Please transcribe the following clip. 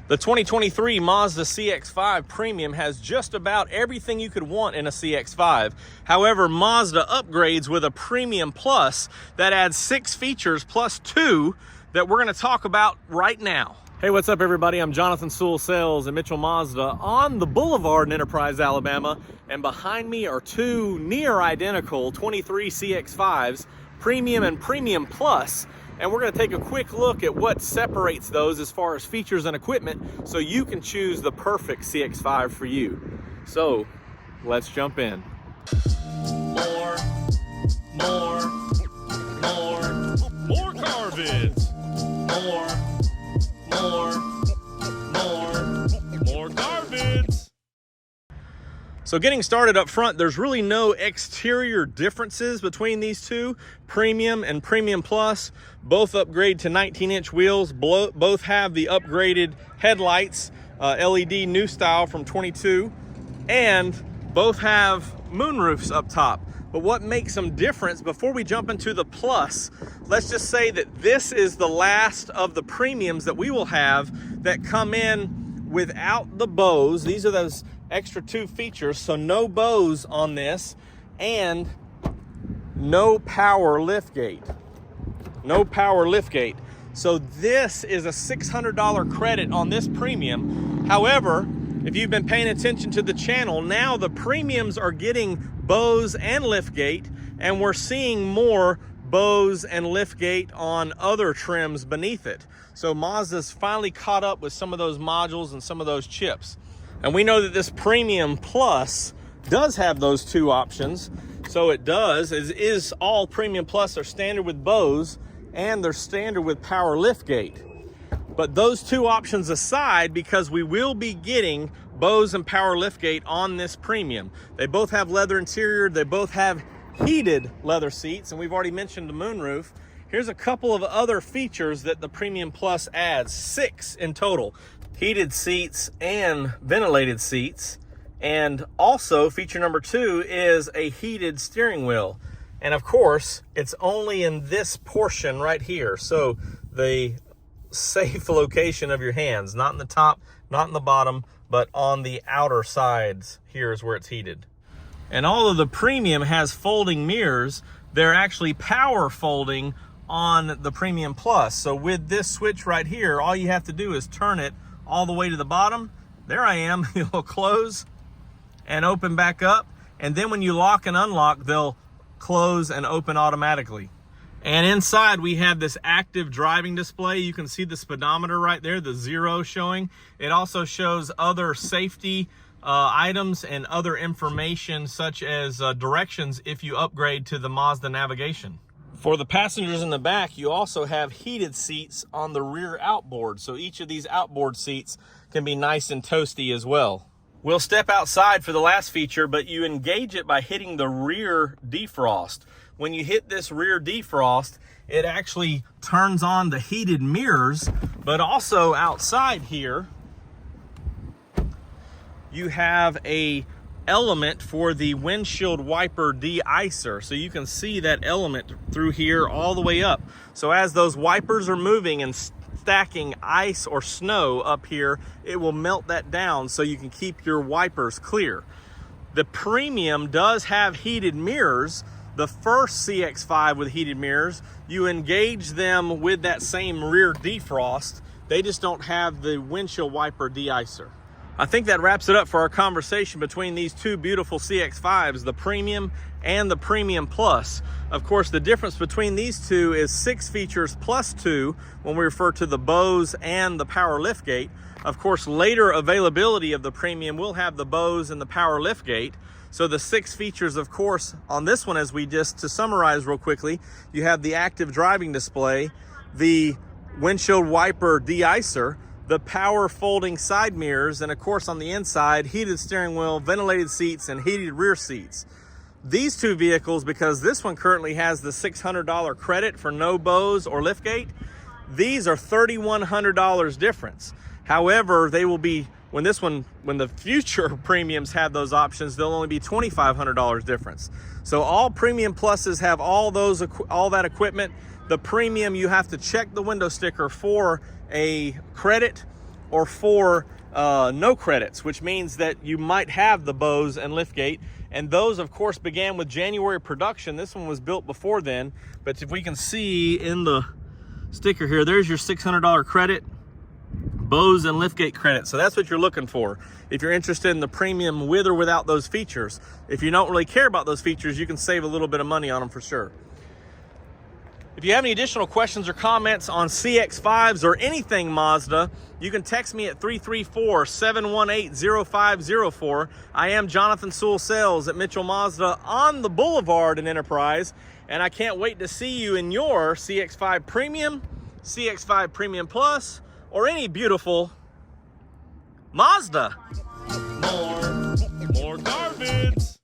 The 2023 Mazda CX-5 Premium has just about everything you could want in a CX-5. However, Mazda upgrades with a Premium Plus that adds 6 features plus 2 that we're going to talk about right now. Hey, what's up everybody? I'm Jonathan Sewell Sales at Mitchell Mazda on the Boulevard in Enterprise, Alabama. And behind me are 2 near identical 23 CX-5s, Premium and Premium Plus. And we're going to take a quick look at what separates those as far as features and equipment so you can choose the perfect CX-5 for you. So let's jump in. More car vids. More car vids. So getting started up front, there's really no exterior differences between these two. Premium and Premium Plus both upgrade to 19-inch wheels. Both have the upgraded headlights, LED new style from 22, and both have moonroofs up top. But what makes them different, before we jump into the Plus, let's just say that this is the last of the Premiums that we will have that come in without the bows. These are those extra 2 features, so no bows on this, and no power liftgate. No power liftgate. So this is a $600 credit on this Premium. However, if you've been paying attention to the channel, now the Premiums are getting bows and liftgate, and we're seeing more bows and liftgate on other trims beneath it. So Mazda's finally caught up with some of those modules and some of those chips. And we know that this Premium Plus does have those 2 options. So it does, is all Premium Plus are standard with bows and they're standard with power liftgate. But those 2 options aside, because we will be getting bows and power liftgate on this Premium. They both have leather interior, they both have heated leather seats, and we've already mentioned the moonroof. Here's a couple of other features that the Premium Plus adds, 6 in total. Heated seats and ventilated seats. And also feature number 2 is a heated steering wheel. And of course, it's only in this portion right here. So the safe location of your hands, not in the top, not in the bottom, but on the outer sides. Here is where it's heated. And although the Premium has folding mirrors, they're actually power folding on the Premium Plus. So with this switch right here, all you have to do is turn it all the way to the bottom. There I am. It'll close and open back up. And then when you lock and unlock, they'll close and open automatically. And inside we have this active driving display. You can see the speedometer right there, the 0 showing. It also shows other safety items and other information such as directions if you upgrade to the Mazda navigation. For the passengers in the back, you also have heated seats on the rear outboard. So each of these outboard seats can be nice and toasty as well. We'll step outside for the last feature, but you engage it by hitting the rear defrost. When you hit this rear defrost, it actually turns on the heated mirrors, but also outside here, you have a element for the windshield wiper de-icer. So you can see that element through here all the way up. So as those wipers are moving and stacking ice or snow up here, it will melt that down so you can keep your wipers clear. The Premium does have heated mirrors. The first CX-5 with heated mirrors, you engage them with that same rear defrost. They just don't have the windshield wiper de-icer. I think that wraps it up for our conversation between these 2 beautiful CX-5s, the Premium and the Premium Plus. Of course, the difference between these 2 is 6 features plus 2 when we refer to the bows and the power liftgate. Of course, later availability of the Premium will have the bows and the power liftgate. So the 6 features, of course, on this one, as we just, to summarize real quickly, you have the active driving display, the windshield wiper de-icer, the power folding side mirrors, and of course on the inside, heated steering wheel, ventilated seats, and heated rear seats. These 2 vehicles, because this one currently has the $600 credit for no bows or liftgate, these are $3,100 difference. However, they will be, when the future Premiums have those options, they'll only be $2,500 difference. So all Premium Pluses have all that equipment. The Premium, you have to check the window sticker for a credit. or 4 no credits, which means that you might have the Bose and liftgate. And those, of course, began with January production. This one was built before then. But if we can see in the sticker here, there's your $600 credit, Bose and liftgate credit. So that's what you're looking for if you're interested in the premium with or without those features. If you don't really care about those features, you can save a little bit of money on them for sure. If you have any additional questions or comments on CX-5s or anything Mazda, you can text me at 334-718-0504. I am Jonathan Sewell Sales at Mitchell Mazda on the Boulevard in Enterprise, and I can't wait to see you in your CX-5 Premium, CX-5 Premium Plus, or any beautiful Mazda. More